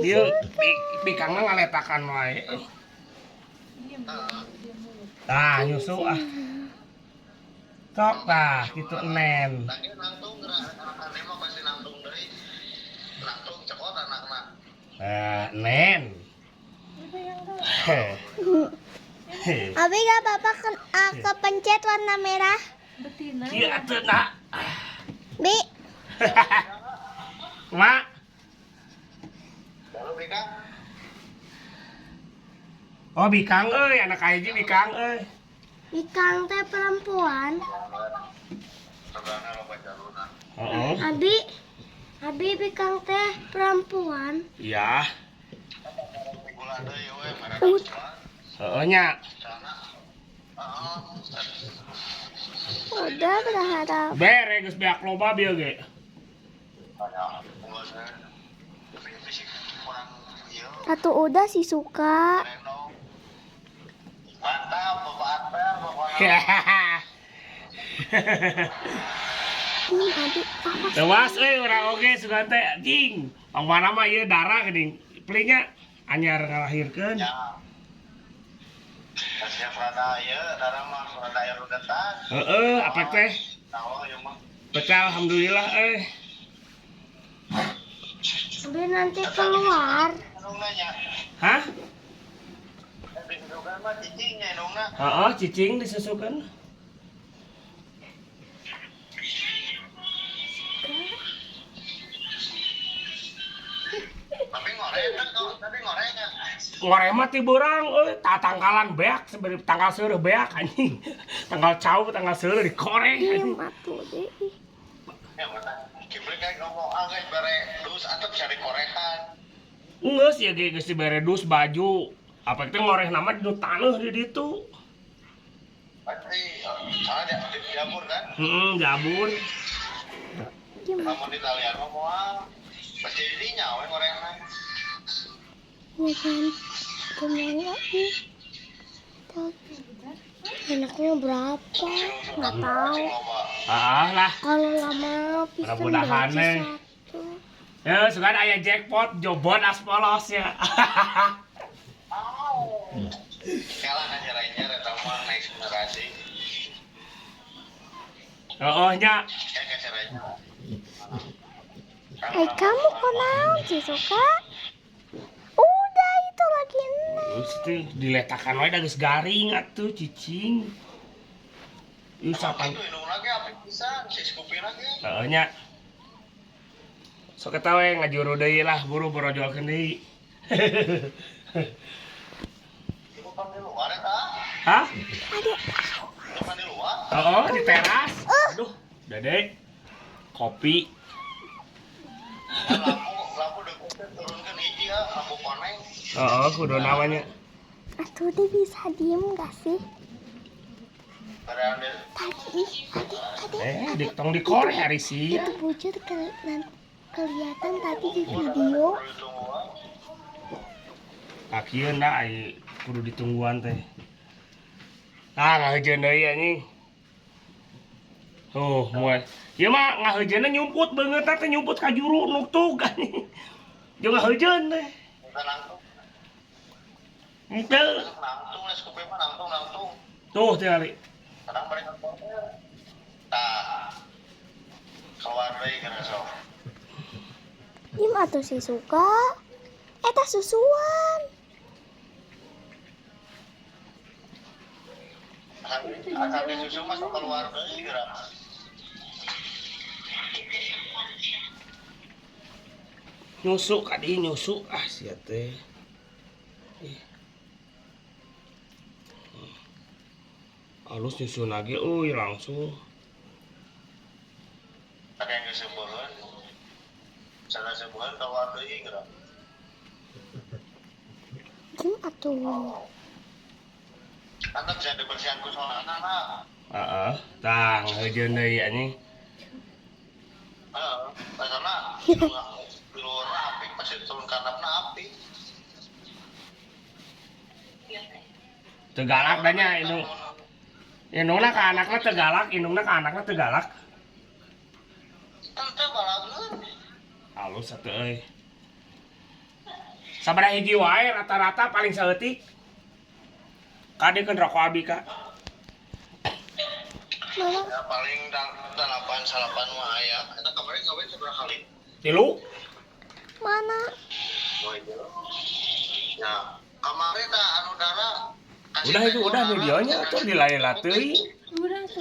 Dia bikangna ngaletakan wae. Tah nyusu ah. Sok tah kitu nen. Tadi nangtung anak-anak mah pasti nangtung deui. Nangtung cekot anak-anak. Nen. Abi gak apa-apa kepencet warna merah. Betina. Kieu atuh nak. Bi, Mak, Lalu Bika, oh bikang euy, anak hiji bikang euy. Bikang teh perempuan. sebenarnya lo baca luna. Heeh. Abi bikang teh perempuan. Iya, Gula deui we, mana Ut. heeh nya. sana. Udah berharap. Bere geus beak loba bieu ge. Banyak ngurus fisik kurang ieu. Satu udah sih suka. Reno. Mantap, Bapak Arper, Bapak. Abi apa? Tewas euy urang oge sugan teh anjing. Pangmana mah ieu darah geuning. Plinya anyar ngalahirkeun. Ya. Kasih rada ieu, darah mah rada aya rudatan. Heeh, apa teh? Tahu ieu mah. Pecah alhamdulillah euy. Abi nanti keluar. Anu nanya. Hah? Bindukan mah cicingnya nungna. Heeh, cicing disusukeun. Tapi ngoreng kan tuh, tapi ngorengnya. Ngoreh mah ti beurang euy, tangkalan beak sebenarnya tanggal seureuh beak anjing. Tanggal cau tanggal seureuh dikoreh anjing. Diem atuh deh. Ya mana? Kibri kayak ngomong guys bare dus atau cari korehan. Geus ya ge geus dibere dus baju. Apa itu ngoreh nama di taneuh di ditu. Pasti soalnya di jamur kan. Jabun. Diem. Kamu di Italian ngomong pasti dinya we ngorengna. Ya kan. Gimana nih? Enaknya berapa? Nggak tahu. Lah. Kalau lama pisan Mudah-mudahan, berarti Neng. satu. Ya sugan aya jackpot jobon aspolos ya. Kalah ngajarainya eta mah next generasi. Heeh nya. Ya ngajarainya. Kamu kenal sih suka? Udah itu lagi Terus tuh diletakan wae da geus garing atuh cicing. Ieu sapan. Itu indung lagi apa bisa si skupin lagi. Heeh nya. Sok eta we ngajuru deui lah buru borojolkeun deui. Ibu kan di luar eta. Hah? Ibu kan di luar. Oh, di teras. Aduh, Dede. Kopi. Lampu dekat turunkan hiji ya, lampu koneng. Oh, kudu namanya. Atuh dia bisa diem gak sih? Padahal dia Tadi Dik tong dikoreh hari sih. itu bujur kelihatan tadi di video. Kakieun da ai kudu ditungguan teh. Ngaheujeun deui anjing. Tuh, moe. Ieu mah ngaheujeunna nyumput beungeut teh nyumput ka juru nuktuk anjing. Jeung ngaheujeun teh. bukan langsung. Henteu. Langsung lah skupin mah langsung. Tuh teh ari. Kadang mereka konten. Tah. Keluar deui kana sok. Diem atuh sih suka. Eta susuan. Asal di susu mah sok keluar deui geura. Nyusu kadi nyusu sia teh. Alus nyusu lagi euy langsung. Ada yang disebutkan. Salah sebulan keluar deui geura. Diem atuh. Anda bisa dibersihan ku soalna nah. Heeh, tah ngaheujeun deui anjing. Karena di luar api pasti turun ke handapna api. Teu galak da nya indung. Indungna ka anakna teu galak, indungna ka anakna teu galak. Teu balageun. Halus atuh euy. Sabaraha hiji wae rata-rata paling saeutik. Kadekeun rokok abi Kak. Mana? Ya paling 8 salapan mah aya. Eta kemarin ngawen seberapa kali? 3. Mana? Oh iya. Ya, kemarin anu dara Udah itu udah videonya tuh dilayar teuing. Udah tuh.